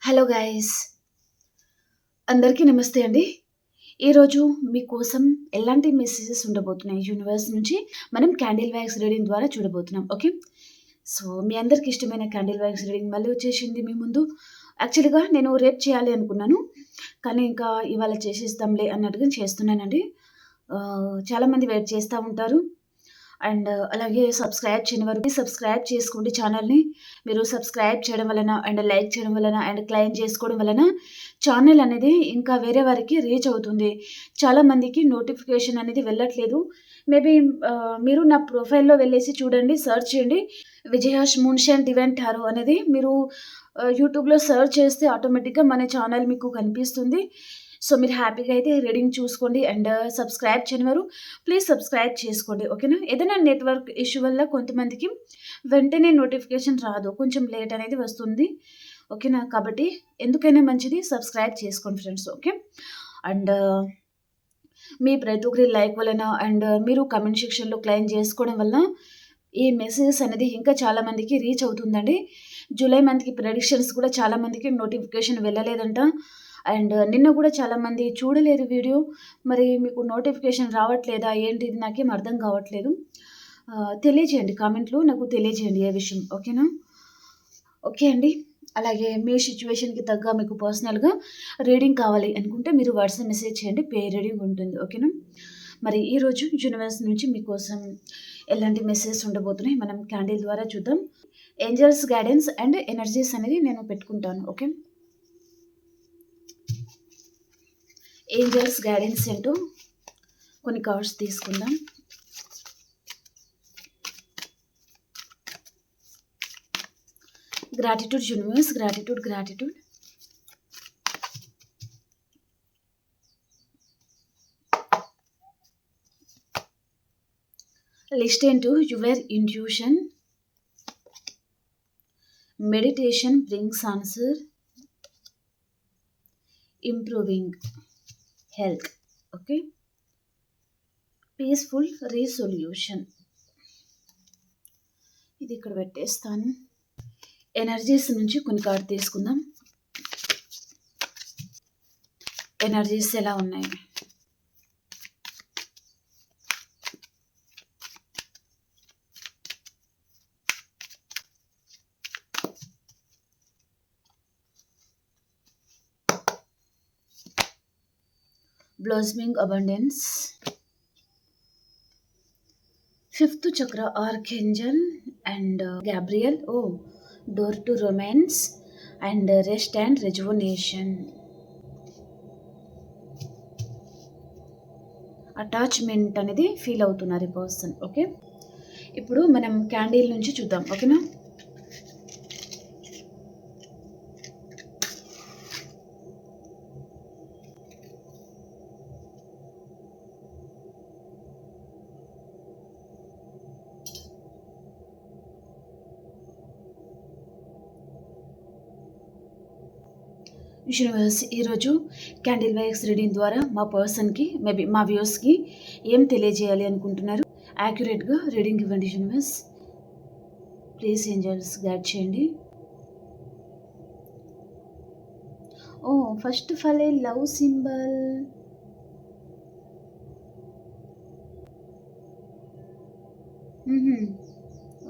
Hello guys, అందరికీ నమస్తే అండి. ఈరోజు మీకోసం ఎలాంటి మెసేజెస్ ఉండబోతున్నాయి యూనివర్స్ నుంచి మనం క్యాండిల్ వ్యాక్స్ రీడింగ్ ద్వారా చూడబోతున్నాం. ఓకే, సో మీ అందరికి ఇష్టమైన క్యాండిల్ వ్యాక్స్ రీడింగ్ మళ్ళీ వచ్చేసింది మీ ముందు. యాక్చువల్గా నేను రేపు చేయాలి అనుకున్నాను, కానీ ఇంకా ఇవాళ చేసేస్తాంలే అన్నట్టుగా చేస్తున్నానండి. చాలామంది వెయిట్ చేస్తూ ఉంటారు. అండ్ అలాగే సబ్స్క్రైబ్ చేయని వారు సబ్స్క్రైబ్ చేసుకోండి ఛానల్ని. మీరు సబ్స్క్రైబ్ చేయడం వలన అండ్ లైక్ చేయడం వలన అండ్ క్లెయిమ్ చేసుకోవడం వలన ఛానల్ అనేది ఇంకా వేరే వారికి రీచ్ అవుతుంది. చాలామందికి నోటిఫికేషన్ అనేది వెళ్ళట్లేదు. మేబీ మీరు నా ప్రొఫైల్లో వెళ్ళేసి చూడండి, సర్చ్ చేయండి. విజయాష్ మూన్షాన్ డివైన్ టారో అనేది మీరు యూట్యూబ్లో సర్చ్ చేస్తే ఆటోమేటిక్గా మన ఛానల్ మీకు కనిపిస్తుంది. సో మీరు హ్యాపీగా అయితే రీడింగ్ చూసుకోండి. అండ్ సబ్స్క్రైబ్ చేయని వారు ప్లీజ్ సబ్స్క్రైబ్ చేసుకోండి. ఓకేనా, ఏదైనా నెట్వర్క్ ఇష్యూ వల్ల కొంతమందికి వెంటనే నోటిఫికేషన్ రాదు, కొంచెం లేట్ అనేది వస్తుంది. ఓకేనా, కాబట్టి ఎందుకైనా మంచిది సబ్స్క్రైబ్ చేసుకోండి ఫ్రెండ్స్. ఓకే, అండ్ మీ ప్రతి ఒక్కరి లైక్ వలన అండ్ మీరు కమెంట్ సెక్షన్లో క్లెయిమ్ చేసుకోవడం వల్ల ఈ మెసేజెస్ అనేది ఇంకా చాలామందికి రీచ్ అవుతుందండి. జూలై మంత్కి ప్రెడిక్షన్స్ కూడా చాలామందికి నోటిఫికేషన్ వెళ్ళలేదంట. అండ్ నిన్న కూడా చాలామంది చూడలేదు వీడియో. మరి మీకు నోటిఫికేషన్ రావట్లేదా ఏంటిది, నాకేం అర్థం కావట్లేదు. తెలియజేయండి, కామెంట్లో నాకు తెలియజేయండి ఏ విషయం. ఓకేనా, ఓకే అండి. అలాగే మీ సిచ్యువేషన్కి తగ్గ మీకు పర్సనల్గా రీడింగ్ కావాలి అనుకుంటే మీరు వాట్సాప్ మెసేజ్ చేయండి, పే రీడింగ్ ఉంటుంది. ఓకేనా, మరి ఈరోజు యూనివర్స్ నుంచి మీకోసం ఎలాంటి మెసేజ్ ఉండబోతున్నాయి మనం క్యాండిల్ ద్వారా చూద్దాం. ఏంజల్స్ గైడెన్స్ అండ్ ఎనర్జీస్ అనేది నేను పెట్టుకుంటాను. ఓకే, ఏంజల్స్ గైడెన్స్ ఏంటో కొన్ని కార్డ్స్ తీసుకుందాం. Gratitude universe, gratitude gratitude. Listen to your intuition. Meditation brings answer. Improving health. Okay. Peaceful resolution. ఇది ఇక్కడ పెట్టేస్తాను. ఎనర్జీస్ నుంచి కొన్ని కార్డు తీసుకుందాం. ఎనర్జీస్ ఎలా ఉన్నాయి? Blossoming abundance. Fifth chakra archangel and Gabriel. Oh, door to romance and rest and rejuvenation. Attachment అనేది feel అవుతున్నారు ఈ పర్సన్. ఓకే, ఇప్పుడు మనం క్యాండిల్ నుంచి చూద్దాం. ఓకేనా, యూనివర్స్ ఈరోజు క్యాండిల్ వ్యాక్స్ రీడింగ్ ద్వారా మా పర్సన్కి మేబీ మా వ్యూస్కి ఏం తెలియజేయాలి అనుకుంటున్నారు? యాక్యురేట్గా రీడింగ్ ఇవ్వండి యూనివర్స్. ప్లీజ్ ఏంజల్స్ గైడ్ చేయండి. Oh, first of all a love symbol.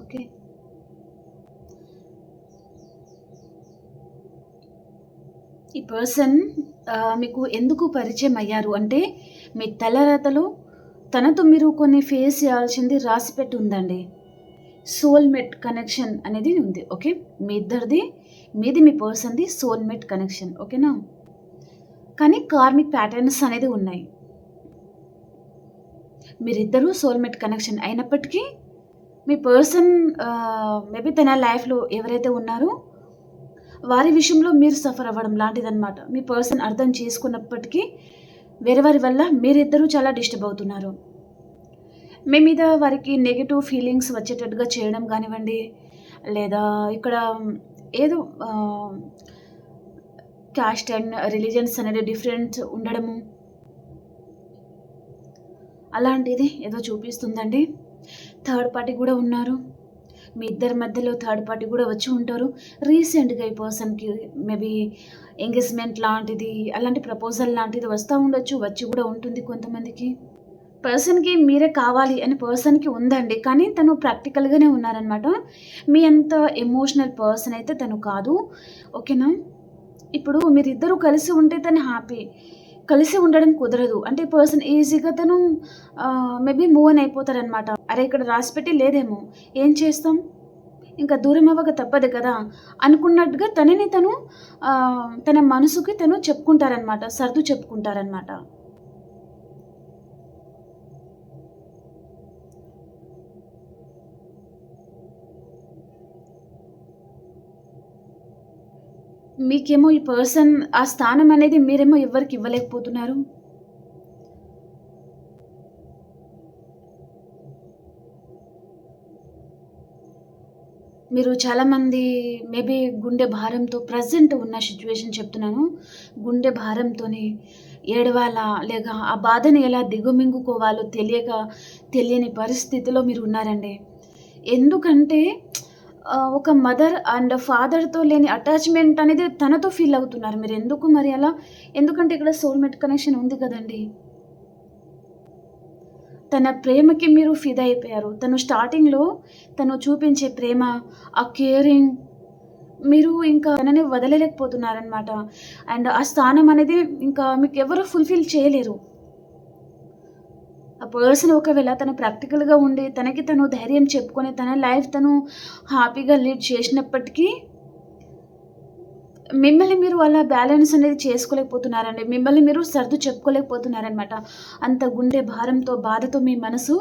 Okay, ఈ పర్సన్ మీకు ఎందుకు పరిచయం అయ్యారు అంటే మీ తలరాతలో తనతో మీరు కొన్ని ఫేస్ చేయాల్సింది రాసిపెట్టి ఉందండి. సోల్మేట్ కనెక్షన్ అనేది ఉంది. ఓకే, మీ ఇద్దరిది, మీది మీ పర్సన్ది సోల్మేట్ కనెక్షన్. ఓకేనా, కానీ కార్మిక్ ప్యాటర్న్స్ అనేది ఉన్నాయి. మీరిద్దరూ సోల్మేట్ కనెక్షన్ అయినప్పటికీ మీ పర్సన్ మేబీ తన లైఫ్లో ఎవరైతే ఉన్నారో వారి విషయంలో మీరు సఫర్ అవ్వడం లాంటిదన్నమాట. మీ పర్సన్ అర్థం చేసుకున్నప్పటికీ వేరే వారి వల్ల మీరిద్దరూ చాలా డిస్టర్బ్ అవుతున్నారు. మీ మీద వారికి నెగిటివ్ ఫీలింగ్స్ వచ్చేటట్టుగా చేయడం కానివ్వండి, లేదా ఇక్కడ ఏదో కాస్ట్ అండ్ రిలీజన్స్ అనేది డిఫరెంట్ ఉండడము అలాంటిది ఏదో చూపిస్తుందండి. థర్డ్ పార్టీ కూడా ఉన్నారు. మీ ఇద్దరి మధ్యలో థర్డ్ పార్టీ కూడా వచ్చి ఉంటారు. రీసెంట్‌గా ఈ పర్సన్‌కి మేబీ ఎంగేజ్‌మెంట్ లాంటిది, అలాంటి ప్రపోజల్ లాంటిది వస్తా ఉండొచ్చు. వచ్చి కూడా ఉంటుంది కొంతమందికి. పర్సన్‌కి మీరే కావాలి అని పర్సన్‌కి ఉందండి. కానీ తను ప్రాక్టికల్‌గానే ఉన్నారనమాట. మీ అంత ఎమోషనల్ పర్సన్ అయితే తను కాదు. ఓకేనా? ఇప్పుడు మీరిద్దరూ కలిసి ఉంటే తను హ్యాపీ. కలిసి ఉండడం కుదరదు. అంటే పర్సన్ ఈజీగా తను మేబీ మూవ్ ఆన్ అయిపోతారనమాట. అరే! ఇక్కడ రాసిపెట్టి లేదేమో, ఏం చేస్తాం? ఇంకా దూరం అవ్వక తప్పదు కదా! అనుకున్నట్టుగా తనని తను తన మనసుకి తను చెప్పుకుంటారనమాట. సర్దు చెప్పుకుంటారనమాట. మీకేమో ఈ పర్సన్ ఆ స్థానం అనేది మీరేమో ఎవ్వరికి ఇవ్వలేకపోతున్నారు. మీరు చాలామంది మేబీ గుండె భారంతో ప్రెజెంట్ ఉన్న సిట్యుయేషన్ చెప్తున్నాను. గుండె భారంతోని ఏడవాలా, లేక ఆ బాధని ఎలా దిగమింగుకోవాలో తెలియక, తెలియని పరిస్థితిలో మీరు ఉన్నారండి. ఎందుకంటే ఒక మదర్ అండ్ ఫాదర్‌తో లేని అటాచ్‌మెంట్ అనేది తనతో ఫీల్ అవుతున్నారు. మీరెందుకు మరి అలా? ఎందుకంటే ఇక్కడ సోల్‌మేట్ కనెక్షన్ ఉంది కదండీ! తన ప్రేమకి మీరు ఫిదా అయిపోయారు. తను స్టార్టింగ్‌లో తను చూపించే ప్రేమ, ఆ కేరింగ్ మీరు ఇంకా తనని వదలలేకపోతున్నారనమాట. అండ్ ఆ స్థానం అనేది ఇంకా మీకెవరు ఫుల్‌ఫిల్ చేయలేరు. ఆ పర్సన్ ఒకవేళ తను ప్రాక్టికల్‌గా ఉండి, తనకి తను ధైర్యం చెప్పుకొని, తన లైఫ్ తను హ్యాపీగా లీడ్ చేసినప్పటికీ, మిమ్మల్ని మీరు అలా బ్యాలెన్స్ అనేది చేసుకోలేకపోతున్నారండి. మిమ్మల్ని మీరు సర్దు చెప్పుకోలేకపోతున్నారనమాట. అంత గుండె భారంతో, బాధతో మీ మనసు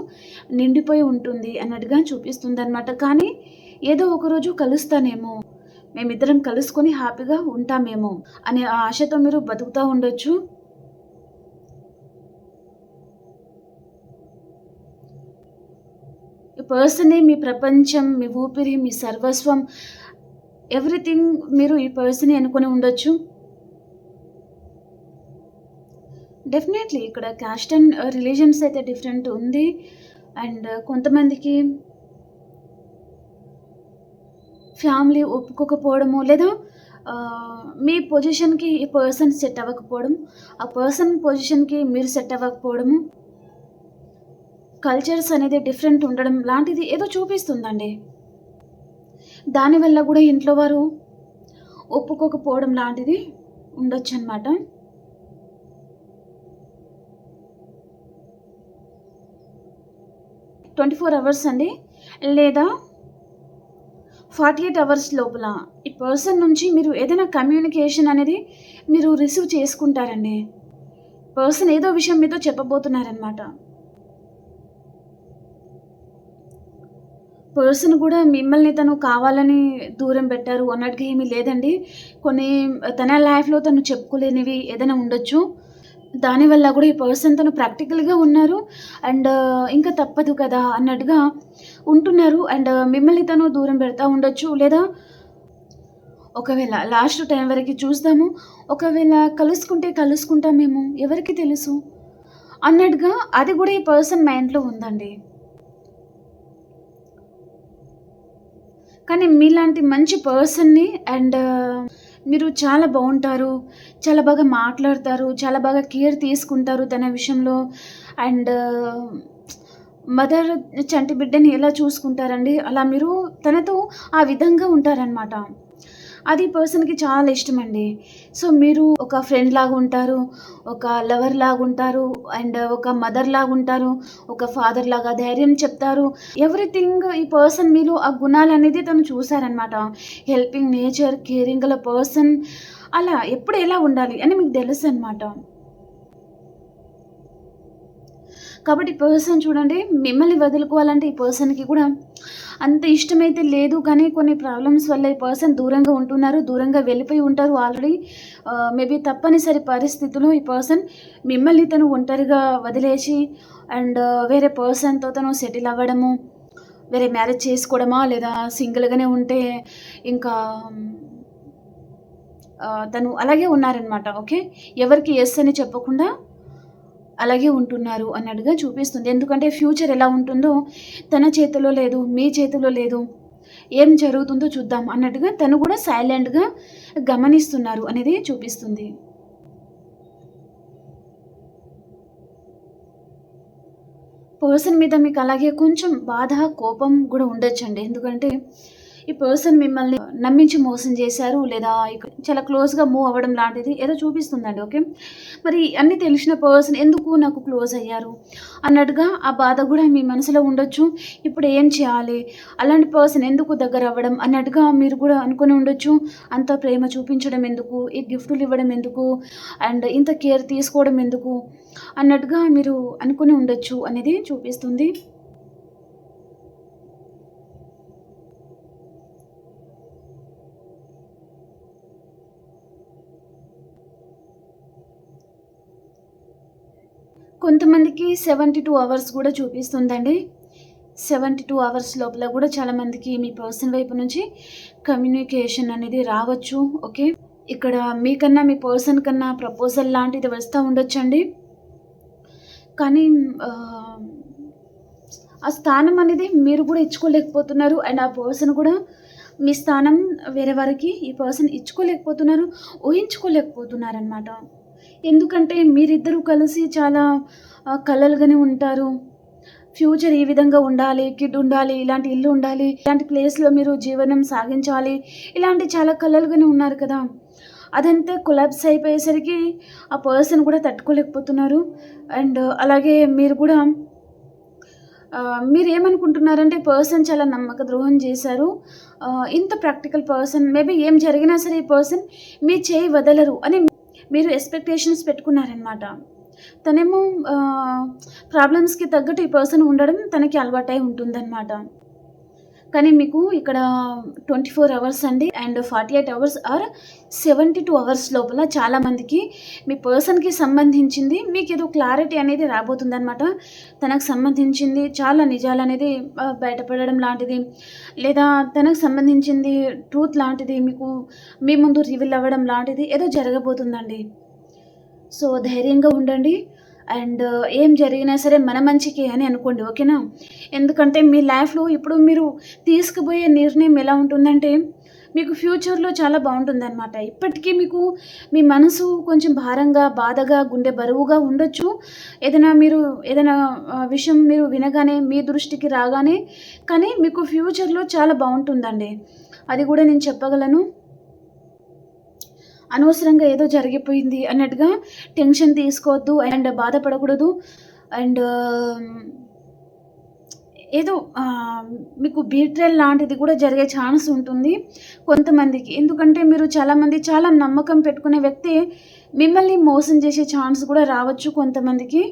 నిండిపోయి ఉంటుంది అన్నట్టుగా చూపిస్తుందనమాట. కానీ ఏదో ఒకరోజు కలుస్తానేమో, మేమిద్దరం కలుసుకొని హ్యాపీగా ఉంటామేమో అనే ఆశతో మీరు బతుకుతా ఉండొచ్చు. ఈ పర్సనే మీ ప్రపంచం, మీ ఊపిరి, మీ సర్వస్వం, ఎవ్రీథింగ్ మీరు ఈ పర్సనే అనుకుని ఉండొచ్చు. డెఫినైట్‌లీ ఇక్కడ కాస్ట్ అండ్ రిలీజియన్స్ అయితే డిఫరెంట్ ఉంది. అండ్ కొంతమందికి ఫ్యామిలీ ఒప్పుకోకపోవడము, లేదా మీ పొజిషన్‌కి ఈ పర్సన్ సెట్ అవ్వకపోవడం, ఆ పర్సన్ పొజిషన్‌కి మీరు సెట్ అవ్వకపోవడము, కల్చర్స్ అనేది డిఫరెంట్ ఉండడం లాంటిది ఏదో చూపిస్తుందండి. దానివల్ల గూడా ఇంట్లో వారు ఒప్పుకోకపోవడం లాంటిది ఉండొచ్చనమాట. 24 అవర్స్ అండి. లేదా 48 అవర్స్ లోపల ఈ పర్సన్ నుంచి మీరు ఏదైనా కమ్యూనికేషన్ అనేది మీరు రిసీవ్ చేసుకుంటారండి. పర్సన్ ఏదో విషయం మీతో చెప్పబోతున్నారనమాట. పర్సన్ గూడా మిమ్మల్ని తను కావాలని దూరం పెట్టారు అన్నట్టుగా ఏమీ లేదండి. కొన్ని తన లైఫ్‌లో తను చెప్పుకోలేనివి ఏదైనా ఉండొచ్చు. దానివల్ల గూడా ఈ పర్సన్ తను ప్రాక్టికల్‌గా ఉన్నారు. అండ్ ఇంకా తప్పదు కదా అన్నట్టుగా ఉంటున్నారు. అండ్ మిమ్మల్ని తను దూరం పెడతా ఉండొచ్చు. లేదా ఒకవేళ లాస్ట్ టైం వరకి చూద్దాము. ఒకవేళ కలుసుకుంటే కలుసుకుంటామేమో, ఎవరికి తెలుసు అన్నట్టుగా అది గూడా ఈ పర్సన్ మైండ్‌లో ఉందండి. కానీ మీలాంటి మంచి పర్సన్‌ని అండ్ మీరు చాలా బావుంటారు. చాలా బాగా మాట్లాడతారు. చాలా బాగా కేర్ తీసుకుంటారు తన విషయంలో. అండ్ మదర్ చంటి బిడ్డని ఎలా చూసుకుంటారండి, అలా మీరు తనతో ఆ విధంగా ఉంటారనమాట. అది పర్సన్‌కి చాలా ఇష్టమండి. సో, మీరు ఒక ఫ్రెండ్‌లాగా ఉంటారు. ఒక లవర్‌లాగా ఉంటారు. అండ్ ఒక మదర్‌లాగా ఉంటారు. ఒక ఫాదర్‌లాగా ధైర్యం చెప్తారు. ఎవ్రీథింగ్ ఈ పర్సన్ మీలో ఆ గుణాలనేది తను చూసారనమాట. హెల్పింగ్ నేచర్, కేరింగ్ గల పర్సన్, అలా ఎప్పుడు ఎలా ఉండాలి అని మీకు తెలుసనమాట. కాబట్టి ఈ పర్సన్ చూడండి, మిమ్మల్ని వదులుకోవాలంటే ఈ పర్సన్‌కి కూడా అంత ఇష్టమైతే లేదు. కానీ కొన్ని ప్రాబ్లమ్స్ వల్ల ఈ పర్సన్ దూరంగా ఉంటున్నారు. దూరంగా వెళ్ళిపోయి ఉంటారు ఆల్రెడీ. మేబీ తప్పనిసరి పరిస్థితిలో ఈ పర్సన్ మిమ్మల్ని తను ఒంటరిగా వదిలేసి అండ్ వేరే పర్సన్‌తో తను సెటిల్ అవ్వడము, వేరే మ్యారేజ్ చేసుకోవడమా, లేదా సింగిల్‌గానే ఉంటే ఇంకా తను అలాగే ఉన్నారనమాట. ఓకే. ఎవరికీ యెస్ అని చెప్పకుండా అలాగే ఉంటున్నారు అన్నట్టుగా చూపిస్తుంది. ఎందుకంటే ఫ్యూచర్ ఎలా ఉంటుందో తన చేతిలో లేదు, మీ చేతిలో లేదు. ఏం జరుగుతుందో చూద్దాం అన్నట్టుగా తను కూడా సైలెంట్‌గా గమనిస్తున్నారు అనేది చూపిస్తుంది. పర్సన్ మీద మీకు అలాగే కొంచెం బాధ, కోపం గూడా ఉండొచ్చండి. ఎందుకంటే ఈ పర్సన్ మిమ్మల్ని నమ్మించి మోసం చేశారు. లేదా చాలా క్లోజ్‌గా మూవ్ అవ్వడం లాంటిది ఏదో చూపిస్తుందండి. ఓకే. మరి అన్నీ తెలిసిన పర్సన్ ఎందుకు నాకు క్లోజ్ అయ్యారు అన్నట్టుగా ఆ బాధ గూడా మీ మనసులో ఉండొచ్చు. ఇప్పుడు ఏం చేయాలి? అలాంటి పర్సన్ ఎందుకు దగ్గరవ్వడం అన్నట్టుగా మీరు కూడా అనుకుని ఉండొచ్చు. అంత ప్రేమ చూపించడం ఎందుకు? ఈ గిఫ్టులు ఇవ్వడం ఎందుకు? అండ్ ఇంత కేర్ తీసుకోవడం ఎందుకు? అన్నట్టుగా మీరు అనుకుని ఉండొచ్చు అనేది చూపిస్తుంది. కొంతమందికి 72 అవర్స్ గూడా చూపిస్తుందండి. 72 అవర్స్ లోపల గూడా చాలామందికి మీ పర్సన్ వైపు నుంచి కమ్యూనికేషన్ అనేది రావచ్చు. ఓకే. ఇక్కడ మీకన్నా మీ పర్సన్ కన్నా ప్రపోజల్ లాంటిది వస్తా ఉండొచ్చండి. కానీ ఆహ్, ఆ స్థానం అనేది మీరు కూడా ఇచ్చుకోలేకపోతున్నారు. అండ్ ఆ పర్సన్ కూడా మీ స్థానం వేరే వారికి ఈ పర్సన్ ఇచ్చుకోలేకపోతున్నారు, ఊహించుకోలేకపోతున్నారనమాట. ఎందుకంటే మీరిద్దరూ కలిసి చాలా కలలుగానే ఉంటారు. ఫ్యూచర్ ఈ విధంగా ఉండాలి, కిడ్ ఉండాలి, ఇలాంటి ఇల్లు ఉండాలి, ఇలాంటి ప్లేస్‌లో మీరు జీవనం సాగించాలి. ఇలాంటి చాలా కలలుగానే ఉన్నారు కదా! అదంతా కొలాప్స్ అయిపోయేసరికి ఆ పర్సన్ కూడా తట్టుకోలేకపోతున్నారు. అండ్ అలాగే మీరు కూడా మీరేమనుకుంటున్నారంటే పర్సన్ చాలా నమ్మక ద్రోహం చేశారు. ఇంత ప్రాక్టికల్ పర్సన్ మేబీ ఏం జరిగినా సరే ఈ పర్సన్ మీ చేయి వదలరు అని మీరు ఎక్స్‌పెక్టేషన్స్ పెట్టుకున్నారనమాట. తనేమో ప్రాబ్లమ్స్‌కి తగ్గట్టు ఈ పర్సన్ ఉండడం తనకి అలవాటై ఉంటుందనమాట. కానీ మీకు ఇక్కడ 24 అవర్స్ అండి. అండ్ 48 అవర్స్ ఆర్ 72 అవర్స్ లోపల చాలామందికి మీ పర్సన్‌కి సంబంధించింది మీకేదో క్లారిటీ అనేది రాబోతుందనమాట. తనకు సంబంధించింది చాలా నిజాలనేది బయటపడడం లాంటిది, లేదా తనకు సంబంధించింది ట్రూత్ లాంటిది మీకు మీ ముందు రివీల్ అవ్వడం లాంటిది ఏదో జరగబోతుందండి. సో, ధైర్యంగా ఉండండి. అండ్ ఏం జరిగినా సరే మన మంచికే అని అనుకోండి. ఓకేనా? ఎందుకంటే మీ లైఫ్‌లో ఇప్పుడు మీరు తీసుకుపోయే నిర్ణయం ఎలా ఉంటుందంటే, మీకు ఫ్యూచర్‌లో చాలా బావుంటుందనమాట. ఇప్పటికీ మీకు మీ మనసు కొంచెం భారంగా, బాధగా, గుండె బరువుగా ఉండొచ్చు. ఏదైనా విషయం మీరు వినగానే, మీ దృష్టికి రాగానే, కానీ మీకు ఫ్యూచర్‌లో చాలా బావుంటుందండి. అది గూడా నేను చెప్పగలను. అనవసరంగా ఏదో జరిగిపోయింది అన్నట్టుగా టెన్షన్ తీసుకోవద్దు అండ్ బాధపడకూడదు. అండ్ ఏదో మీకు బీట్రేల్ లాంటిది కూడా జరిగే ఛాన్స్ ఉంటుంది కొంతమందికి. ఎందుకంటే మీరు చాలా నమ్మకం పెట్టుకునే వ్యక్తి మిమ్మల్ని మోసం చేసే ఛాన్స్ కూడా రావచ్చు కొంతమందికి.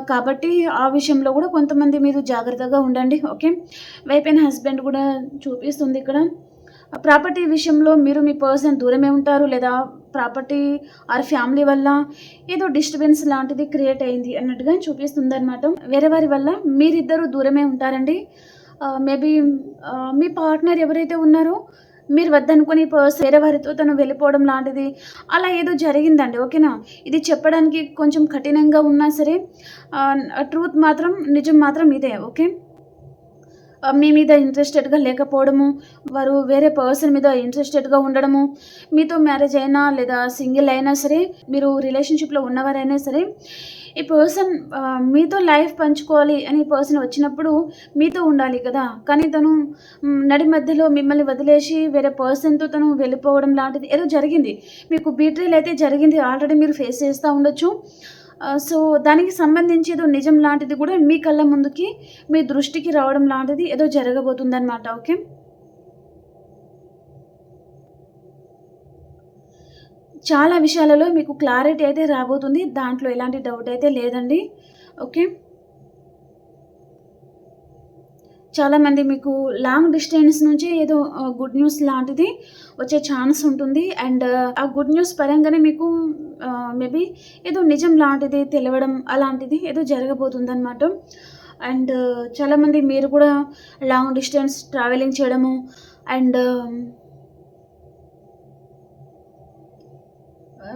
కాబట్టి ఆ విషయంలో కూడా కొంతమంది మీరు జాగ్రత్తగా ఉండండి. ఓకే. వైఫ్ అండ్ హస్బెండ్ కూడా చూపిస్తుంది ఇక్కడ. ప్రాపర్టీ విషయంలో మీరు మీ పర్సన్ దూరమే ఉంటారు. లేదా ప్రాపర్టీ ఆర్ ఫ్యామిలీ వల్ల ఏదో డిస్టర్బెన్స్ లాంటిది క్రియేట్ అయింది అన్నట్టుగా చూపిస్తుందనమాట. వేరే వారి వల్ల మీరిద్దరూ దూరమే ఉంటారండి. మేబీ మీ పార్ట్నర్ ఎవరైతే ఉన్నారో మీరు వద్దనుకుని వేరే వారితో తను వెళ్ళిపోవడం లాంటిది అలా ఏదో జరిగిందండి. ఓకేనా? ఇది చెప్పడానికి కొంచెం కఠినంగా ఉన్నా సరే ట్రూత్ మాత్రం నిజం మాత్రం ఇదే. ఓకే. మీ మీద ఇంట్రెస్టెడ్‌గా లేకపోవడము, వారు వేరే పర్సన్ మీద ఇంట్రెస్టెడ్‌గా ఉండడము, మీతో మ్యారేజ్ అయినా లేదా సింగిల్ అయినా సరే, మీరు రిలేషన్‌షిప్‌లో ఉన్నవారైనా సరే, ఈ పర్సన్ మీతో లైఫ్ పంచుకోవాలి అని పర్సన్ వచ్చినప్పుడు మీతో ఉండాలి కదా! కానీ తను నడి మధ్యలో మిమ్మల్ని వదిలేసి వేరే పర్సన్‌తో తను వెళ్ళిపోవడం లాంటిది ఏదో జరిగింది. మీకు బీట్రేల్ అయితే జరిగింది. ఆల్రెడీ మీరు ఫేస్ చేస్తా ఉండొచ్చు. సో, దానికి సంబంధించి ఏదో నిజం లాంటిది కూడా మీ కళ్ళ ముందుకి, మీ దృష్టికి రావడం లాంటిది ఏదో జరగబోతుందనమాట. ఓకే. చాలా విషయాలలో మీకు క్లారిటీ అయితే రాబోతుంది. దాంట్లో ఎలాంటి డౌట్ అయితే లేదండి. ఓకే. చాలామంది మీకు లాంగ్ డిస్టెన్స్ నుంచి ఏదో గుడ్ న్యూస్ లాంటిది వచ్చే ఛాన్స్ ఉంటుంది. అండ్ ఆ గుడ్ న్యూస్ పరంగానే మీకు మేబీ ఏదో నిజం లాంటిది తెలవడం అలాంటిది ఏదో జరగబోతుందనమాట. అండ్ చాలామంది మీరు కూడా లాంగ్ డిస్టెన్స్ ట్రావెలింగ్ చేయడము అండ్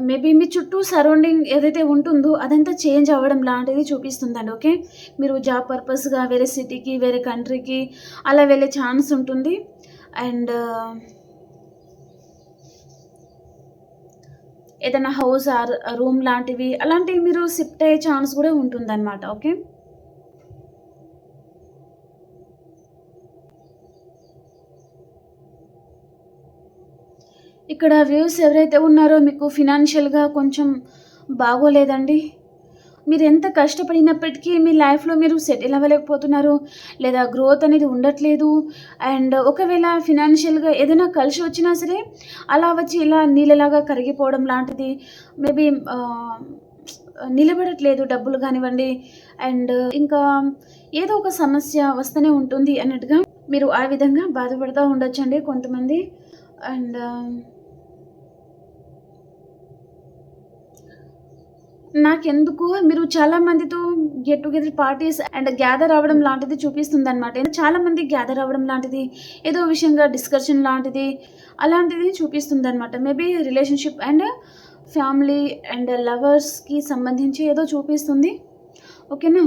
మేబీ మీ చుట్టూ సరౌండింగ్ ఏదైతే ఉంటుందో అదంతా చేంజ్ అవ్వడం లాంటిది చూపిస్తుందండి. ఓకే. మీరు జాబ్ పర్పస్‌గా వేరే సిటీకి, వేరే కంట్రీకి అలా వెళ్ళే ఛాన్స్ ఉంటుంది. అండ్ ఏదైనా హౌస్ ఆర్ రూమ్ లాంటివి అలాంటివి మీరు షిఫ్ట్ అయ్యే ఛాన్స్ కూడా ఉంటుందన్నమాట. ఓకే. ఇక్కడ వ్యూస్ ఎవరైతే ఉన్నారో మీకు ఫినాన్షియల్‌గా కొంచెం బాగోలేదండి. మీరెంత కష్టపడినప్పటికీ మీ లైఫ్‌లో మీరు సెటిల్ అవ్వలేకపోతున్నారు. లేదా గ్రోత్ అనేది ఉండట్లేదు. అండ్ ఒకవేళ ఫినాన్షియల్‌గా ఏదైనా కలిసి వచ్చినా సరే, అలా వచ్చి ఇలా నీళ్ళలాగా కరిగిపోవడం లాంటిది మేబీ ఆహ్, నిలబడట్లేదు డబ్బులు గానివ్వండి. అండ్ ఇంకా ఏదో ఒక సమస్య వస్తూనే ఉంటుంది అన్నట్టుగా మీరు ఆ విధంగా బాధపడతా ఉండొచ్చండి కొంతమంది. అండ్ నాకెందుకో మీరు చాలా మందితో get together parties and gather అవ్వడం లాంటిది చూపిస్తుందనమాట. చాలా మంది గ్యాదర్ అవ్వడం లాంటిది, ఏదో విషయంగా డిస్కషన్ లాంటిది, అలాంటిది చూపిస్తుందనమాట. Maybe relationship and family and లవర్స్‌కి సంబంధించి ఏదో చూపిస్తుంది. ఓకేనా?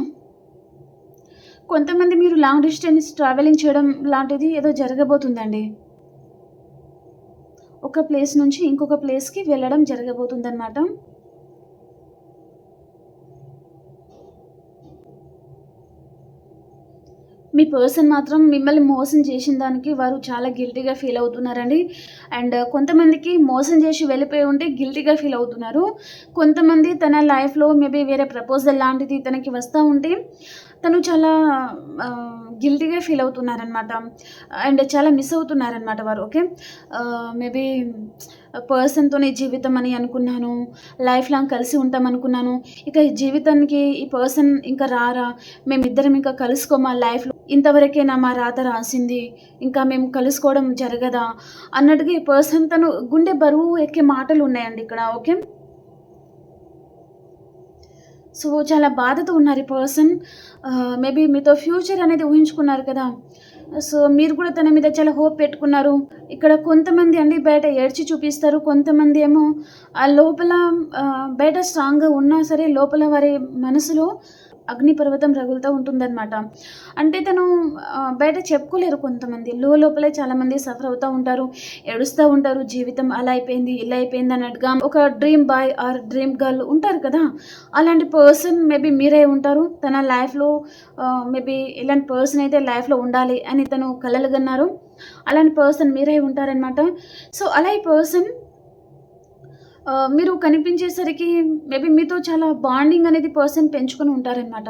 కొంతమంది మీరు లాంగ్ డిస్టెన్స్ ట్రావెలింగ్ చేయడం లాంటిది ఏదో జరగబోతుందండి. ఒక ప్లేస్ నుంచి ఇంకొక ప్లేస్‌కి వెళ్ళడం జరగబోతుందనమాట. మీ పర్సన్ మాత్రం మిమ్మల్ని మోసం చేసిన దానికి వారు చాలా గిల్టీగా ఫీల్ అవుతున్నారండి. అండ్ కొంతమందికి మోసం చేసి వెళ్ళిపోయి ఉంటే గిల్టీగా ఫీల్ అవుతున్నారు. కొంతమంది తన లైఫ్‌లో మేబీ వేరే ప్రపోజల్ లాంటిది తనకి వస్తా ఉంటే తను చాలా గిల్టీగా ఫీల్ అవుతున్నారనమాట. అండ్ చాలా మిస్ అవుతున్నారనమాట వారు. ఓకే. మేబీ పర్సన్‌తోనే జీవితం అని అనుకున్నాను. లైఫ్ లాంగ్ కలిసి ఉంటామనుకున్నాను. ఇక ఈ జీవితానికి ఈ పర్సన్ ఇంకా రారా? మేమిద్దరం ఇంకా కలుసుకోమా లైఫ్‌లో? ఇంతవరకేనా మా రాత రాసింది? ఇంకా మేము కలుసుకోవడం జరగదా? అన్నట్టుగా ఈ పర్సన్ తను గుండె బరువు ఎక్కే మాటలున్నాయండి ఇక్కడ. ఓకే. సో, చాలా బాధతో ఉన్నారు ఈ పర్సన్. మేబీ మీతో ఫ్యూచర్ అనేది ఊహించుకున్నారు కదా! సో, మీరు కూడా తన మీద చాలా హోప్ పెట్టుకున్నారు. ఇక్కడ కొంతమంది అండి బయట ఏడ్చి చూపిస్తారు. కొంతమంది ఏమో లోపల బయట స్ట్రాంగ్‌గా ఉన్నా సరే లోపల వారి మనసులో అగ్నిపర్వతం రగులుతూ ఉంటుందనమాట. అంటే తను బయట చెప్పుకోలేరు కొంతమంది. లోపలే చాలామంది సఫర్ అవుతా ఉంటారు. ఏడుస్తా ఉంటారు. జీవితం అలా అయిపోయింది, ఇలా అయిపోయింది అన్నట్టుగా. ఒక dream boy or dream girl ఉంటారు కదా! అలాంటి పర్సన్ మేబీ మీరే ఉంటారు. తన లైఫ్‌లో మేబీ ఇలాంటి పర్సన్ అయితే లైఫ్‌లో ఉండాలి అని తను కలలుగన్నారు. అలాంటి పర్సన్ మీరే ఉంటారనమాట. సో, అలా ఈ పర్సన్ మీరు కనిపించేసరికి మేబీ మీతో చాలా బాండింగ్ అనేది పర్సన్ పెంచుకొని ఉంటారనమాట.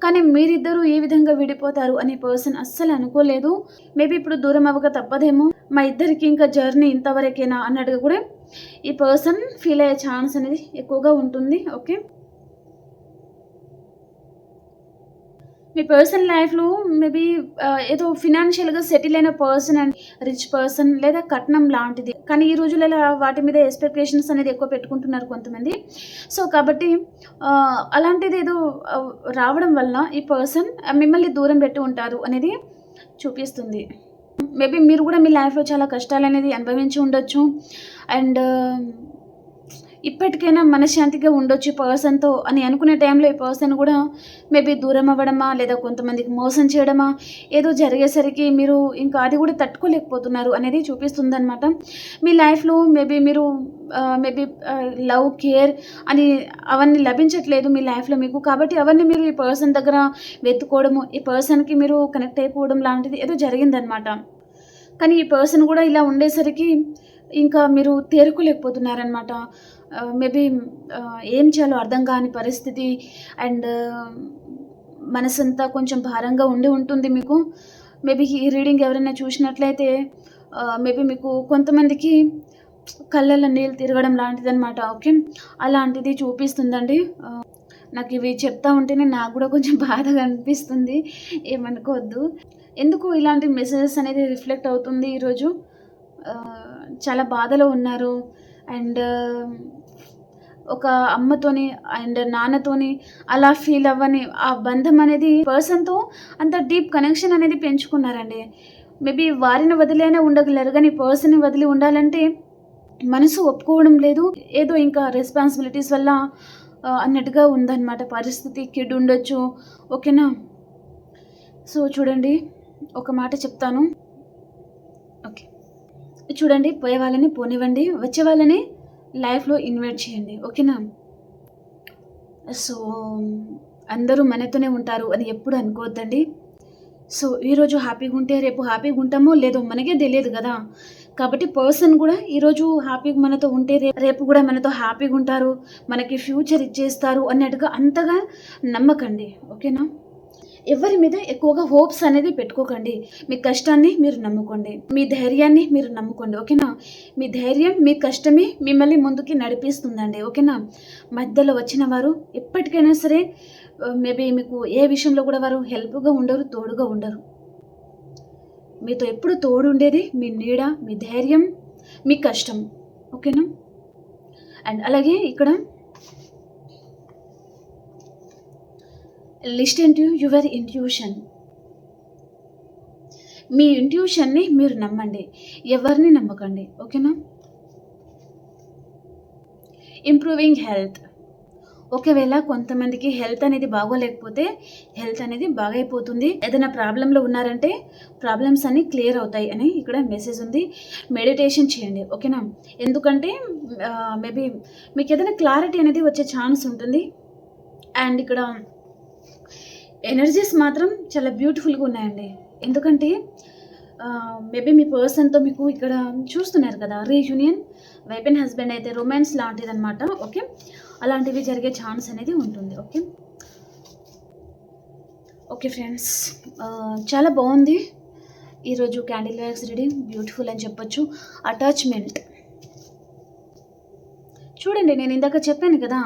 కానీ మీరిద్దరూ ఏ విధంగా విడిపోతారు అనే పర్సన్ అస్సలు అనుకోలేదు. మేబీ ఇప్పుడు దూరం అవ్వక తప్పదేమో. మా ఇద్దరికి ఇంకా జర్నీ ఇంతవరకేనా అన్నట్టుగా కూడా ఈ పర్సన్ ఫీల్ అయ్యే ఛాన్స్ అనేది ఎక్కువగా ఉంటుంది. ఓకే. మీ పర్సనల్ లైఫ్‌లో మేబీ ఏదో ఫినాన్షియల్‌గా సెటిల్ అయిన పర్సన్ అండ్ రిచ్ పర్సన్ లేదా కట్నం లాంటిది. కానీ ఈ రోజులలో వాటి మీద ఎక్స్‌పెక్టేషన్స్ అనేది ఎక్కువ పెట్టుకుంటున్నారు కొంతమంది. సో, కాబట్టి అలాంటిదేదో ఆహ్, రావడం వలన ఈ పర్సన్ మిమ్మల్ని దూరం పెట్టి ఉంటారు అనేది చూపిస్తుంది. మేబీ మీరు కూడా మీ లైఫ్‌లో చాలా కష్టాలనేది అనుభవించి ఉండొచ్చు. అండ్ ఇప్పటికైనా మనశ్శాంతిగా ఉండొచ్చు ఈ పర్సన్‌తో అని అనుకునే టైంలో ఈ పర్సన్ గూడా మేబీ దూరం అవ్వడమా, లేదా కొంతమందికి మోసం చేయడమా, ఏదో జరిగేసరికి మీరు ఇంకా అది గూడా తట్టుకోలేకపోతున్నారు అనేది చూపిస్తుందనమాట. మీ లైఫ్‌లో మేబీ మీరు మేబీ లవ్, కేర్ అని అవన్నీ లభించట్లేదు మీ లైఫ్‌లో మీకు. కాబట్టి అవన్నీ మీరు ఈ పర్సన్ దగ్గర వెతుక్కోవడము, ఈ పర్సన్‌కి మీరు కనెక్ట్ అయిపోవడం లాంటిది ఏదో జరిగిందనమాట. కానీ ఈ పర్సన్ గూడా ఇలా ఉండేసరికి ఇంకా మీరు తేరుకోలేకపోతున్నారనమాట. మేబీ ఏం చేయాలో అర్థం కాని పరిస్థితి. అండ్ మనసంతా కొంచెం భారంగా ఉండి ఉంటుంది మీకు. మేబీ ఈ రీడింగ్ ఎవరైనా చూసినట్లయితే మేబీ మీకు కొంతమందికి కళ్ళల్లో నీళ్ళు తిరగడం లాంటిదనమాట. ఓకే. అలాంటిది చూపిస్తుందండి. నాకివి చెప్తా ఉంటేనే నాకు గూడా కొంచెం బాధగా అనిపిస్తుంది. ఏమనుకోవద్దు. ఎందుకు ఇలాంటి మెసేజెస్ అనేది రిఫ్లెక్ట్ అవుతుంది ఈరోజు. చాలా బాధలో ఉన్నారు. అండ్ ఒక అమ్మతోని అండ్ నాన్నతోని అలా ఫీల్ అవ్వని ఆ బంధం అనేది పర్సన్‌తో అంత డీప్ కనెక్షన్ అనేది పెంచుకున్నారండి. మేబీ వారిని వదిలైనా ఉండగలరు గానీ పర్సన్‌ని వదిలి ఉండాలంటే మనసు ఒప్పుకోవడం లేదు. ఏదో ఇంకా రెస్పాన్సిబిలిటీస్ వల్ల అన్నట్టుగా ఉందన్నమాట పరిస్థితి. కిడ్ ఉండొచ్చు. ఓకేనా? సో చూడండి, ఒక మాట చెప్తాను. ఓకే. చూడండి, పోయే వాళ్ళని పోనివ్వండి. వచ్చే వాళ్ళని లైఫ్‌లో ఇన్వైట్ చేయండి. ఓకేనా? సో అందరూ మనతోనే ఉంటారు అని ఎప్పుడు అనుకోవద్దండి. సో ఈరోజు హ్యాపీగా ఉంటే రేపు హ్యాపీగా ఉంటామో లేదో మనకే తెలియదు కదా! కాబట్టి పర్సన్ కూడా ఈరోజు హ్యాపీగా మనతో ఉంటే రేపు కూడా మనతో హ్యాపీగా ఉంటారు, మనకి ఫ్యూచర్ ఇచ్చేస్తారు అన్నట్టుగా అంతగా నమ్మకండి. ఓకేనా? ఎవరి మీద ఎక్కువగా హోప్స్ అనేది పెట్టుకోకండి. మీ కష్టాన్ని మీరు నమ్ముకోండి. మీ ధైర్యాన్ని మీరు నమ్ముకోండి. ఓకేనా? మీ ధైర్యం, మీ కష్టమే మిమ్మల్ని ముందుకి నడిపిస్తుందండి. ఓకేనా? మధ్యలో వచ్చిన వారు ఎప్పటికైనా సరే మేబీ మీకు ఏ విషయంలో కూడా వారు హెల్ప్‌గా ఉండరు, తోడుగా ఉండరు. మీతో ఎప్పుడు తోడుండేది మీ నీడ, మీ ధైర్యం, మీ కష్టం. ఓకేనా? అండ్ అలాగే ఇక్కడ లిస్టెన్ టు యువర్ ఇంట్యూషన్. మీ ఇంట్యూషన్‌ని మీరు నమ్మండి. ఎవరిని నమ్మకండి. ఓకేనా? Improving health. ఒకవేళ కొంతమందికి హెల్త్ అనేది బాగోలేకపోతే హెల్త్ అనేది బాగైపోతుంది. ఏదైనా ప్రాబ్లంలో ఉన్నారంటే ప్రాబ్లమ్స్ అన్నీ క్లియర్ అవుతాయి అని ఇక్కడ మెసేజ్ ఉంది. మెడిటేషన్ చేయండి. ఓకేనా? ఎందుకంటే మేబీ మీకు ఏదైనా క్లారిటీ అనేది వచ్చే ఛాన్స్ ఉంటుంది. అండ్ ఇక్కడ ఎనర్జీస్ మాత్రం చాలా బ్యూటిఫుల్‌గా ఉన్నాయండి. ఎందుకంటే మేబీ మీ పర్సన్‌తో మీకు ఇక్కడ చూస్తున్నారు కదా! రీయూనియన్, వైఫ్ అండ్ హస్బెండ్ అయితే రొమాన్స్ లాంటిదనమాట. ఓకే. అలాంటివి జరిగే ఛాన్స్ అనేది ఉంటుంది. ఓకే. ఓకే ఫ్రెండ్స్, చాలా బాగుంది ఈరోజు క్యాండిల్ వ్యాక్స్ రీడింగ్. బ్యూటిఫుల్ అని చెప్పొచ్చు. అటాచ్మెంట్ చూడండి, నేను ఇందాక చెప్పాను కదా,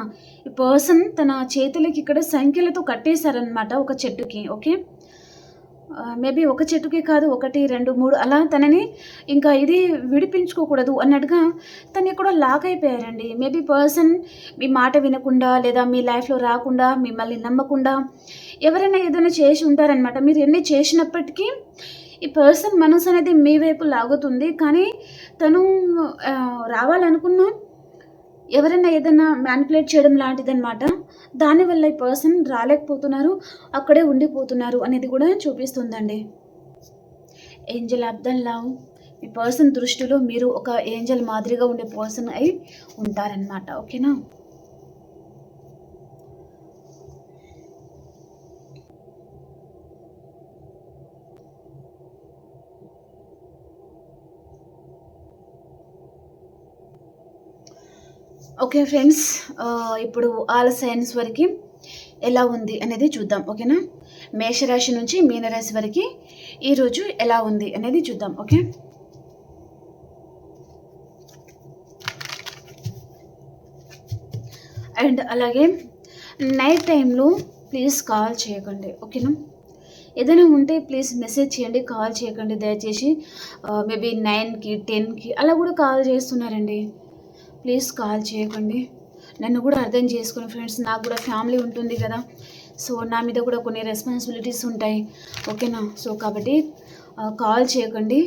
ఈ పర్సన్ తన చేతులకి ఇక్కడ సంఖ్యలతో కట్టేశారనమాట ఒక చెట్టుకి. ఓకే. మేబీ ఒక చెట్టుకే కాదు, 1, 2, 3 అలా తనని ఇంకా ఇది విడిపించుకోకూడదు అన్నట్టుగా తను ఎక్కడో లాక్ అయిపోయారండి. మేబీ పర్సన్ మీ మాట వినకుండా లేదా మీ లైఫ్‌లో రాకుండా, మిమ్మల్ని నమ్మకుండా ఎవరైనా ఏదైనా చేసి ఉంటారనమాట. మీరు ఎన్ని చేసినప్పటికీ ఈ పర్సన్ మనసు అనేది మీ వైపు లాగుతుంది. కానీ తను రావాలనుకున్న ఎవరైనా ఏదైనా మ్యానిపులేట్ చేయడం లాంటిదనమాట. దానివల్ల ఈ పర్సన్ రాలేకపోతున్నారు, అక్కడే ఉండిపోతున్నారు అనేది కూడా చూపిస్తుందండి. Angel of the love. మీ పర్సన్ దృష్టిలో మీరు ఒక ఏంజెల్ మాదిరిగా ఉండే పర్సన్ అయి ఉంటారనమాట. ఓకేనా? ఓకే ఫ్రెండ్స్, ఇప్పుడు ఆల్ సైన్స్ వరకు ఎలా ఉంది అనేది చూద్దాం. ఓకేనా? మేషరాశి నుంచి మీనరాశి వరకు ఈరోజు ఎలా ఉంది అనేది చూద్దాం. ఓకే. అండ్ అలాగే నైట్ టైంలో ప్లీజ్ కాల్ చేయకండి. ఓకేనా? ఏదైనా ఉంటే ప్లీజ్ మెసేజ్ చేయండి, కాల్ చేయకండి దయచేసి. మేబీ 9కి 10కి అలా కూడా కాల్ చేస్తున్నారండి. ప్లీజ్ కాల్ చేయకండి. నన్ను కూడా అర్థం చేసుకోండి ఫ్రెండ్స్. నాకు కూడా ఫ్యామిలీ ఉంటుంది కదా. సో నా మీద కూడా కొన్ని రెస్పాన్సిబిలిటీస్ ఉంటాయి. ఓకేనా? సో కాబట్టి కాల్ చేయకండి.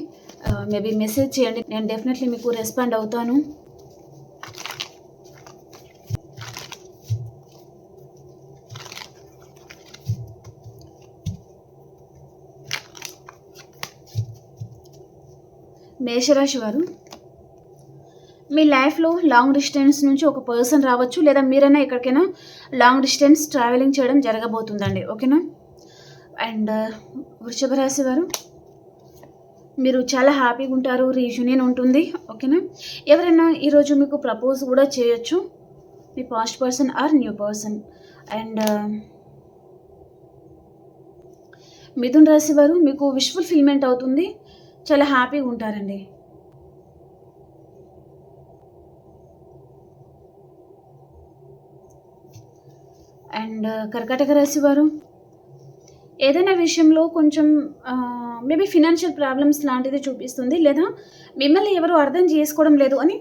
మేబీ మెసేజ్ చేయండి. నేను డెఫినెట్లీ మీకు రెస్పాండ్ అవుతాను. మేషరాశి వారు, మీ లైఫ్లో లాంగ్ డిస్టెన్స్ నుంచి ఒక పర్సన్ రావచ్చు, లేదా మీరైనా ఎక్కడికైనా లాంగ్ డిస్టెన్స్ ట్రావెలింగ్ చేయడం జరగబోతుందండి. ఓకేనా? అండ్ వృషభ రాశి వారు, మీరు చాలా హ్యాపీగా ఉంటారు, రీయూనియన్ ఉంటుంది. ఓకేనా? ఎవరైనా ఈరోజు మీకు ప్రపోజ్ కూడా చేయొచ్చు, మీ past person or new person. And మిథున్ రాశి వారు, మీకు విష్ ఫుల్ఫిల్మెంట్ అవుతుంది, చాలా హ్యాపీగా ఉంటారండి. అండ్ కర్కాటక రాశి వారు, ఏదైనా విషయంలో కొంచెం మేబీ ఫినాన్షియల్ ప్రాబ్లమ్స్ లాంటిది చూపిస్తుంది, లేదా మిమ్మల్ని ఎవరు అర్థం చేసుకోవడం లేదు అని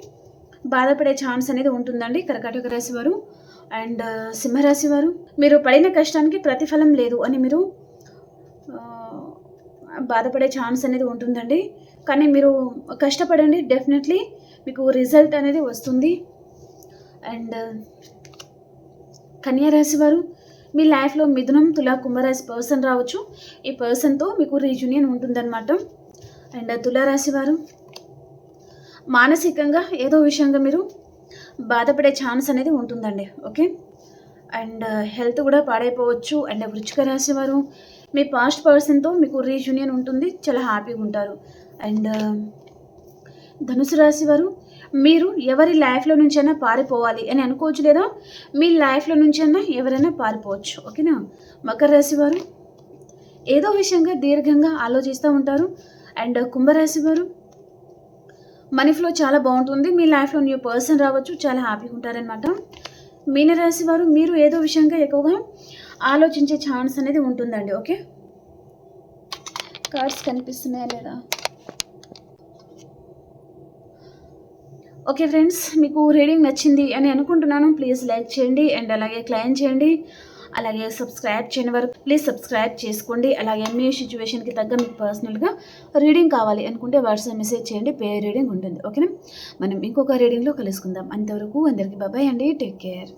బాధపడే ఛాన్స్ అనేది ఉంటుందండి కర్కాటక రాశి వారు. అండ్ సింహరాశి వారు, మీరు పడిన కష్టానికి ప్రతిఫలం లేదు అని మీరు బాధపడే ఛాన్స్ అనేది ఉంటుందండి. కానీ మీరు కష్టపడండి, డెఫినెట్లీ మీకు రిజల్ట్ అనేది వస్తుంది. అండ్ కన్యా రాశి వారు, మీ లైఫ్లో మిథునం, తుల, కుంభరాశి పర్సన్ రావచ్చు. ఈ పర్సన్తో మీకు రీయూనియన్ ఉంటుందన్నమాట. అండ్ తులారాశి వారు, మానసికంగా ఏదో విషయంగా మీరు బాధపడే ఛాన్స్ అనేది ఉంటుందండి. ఓకే. అండ్ హెల్త్ కూడా పాడైపోవచ్చు. అండ్ వృశ్చిక రాశి వారు, మీ పాస్ట్ పర్సన్తో మీకు రీయూనియన్ ఉంటుంది, చాలా హ్యాపీగా ఉంటారు. అండ్ ధనుసు రాశి వారు, మీరు ఎవరి లైఫ్లో నుంచైనా పారిపోవాలి అని అనుకోవచ్చు, లేదా మీ లైఫ్లో నుంచైనా ఎవరైనా పారిపోవచ్చు. ఓకేనా. మకర రాశి వారు, ఏదో విషయంగా దీర్ఘంగా ఆలోచిస్తూ ఉంటారు. అండ్ కుంభరాశి వారు, మనీ ఫ్లో చాలా బాగుంటుంది, మీ లైఫ్లో న్యూ పర్సన్ రావచ్చు, చాలా హ్యాపీగా ఉంటారనమాట. మీనరాశి వారు, మీరు ఏదో విషయంగా ఎక్కువగా ఆలోచించే ఛాన్స్ అనేది ఉంటుందండి. ఓకే. కార్డ్స్ కనిపిస్తున్నాయా లేదా? ఓకే ఫ్రెండ్స్, మీకు రీడింగ్ నచ్చింది అని అనుకుంటున్నాను. ప్లీజ్ లైక్ చేయండి అండ్ అలాగే క్లైమ్ చేయండి. అలాగే సబ్స్క్రైబ్ చేయని వారు ప్లీజ్ సబ్స్క్రైబ్ చేసుకోండి. అలాగే మీ సిచ్యువేషన్కి తగ్గ మీకు పర్సనల్గా రీడింగ్ కావాలి అనుకుంటే వాట్సాప్ మెసేజ్ చేయండి, పే రీడింగ్ ఉంటుంది. ఓకేనా. మనం ఇంకొక రీడింగ్లో కలుసుకుందాం. అంతవరకు అందరికీ బాబాయ్ అండి, టేక్ కేర్.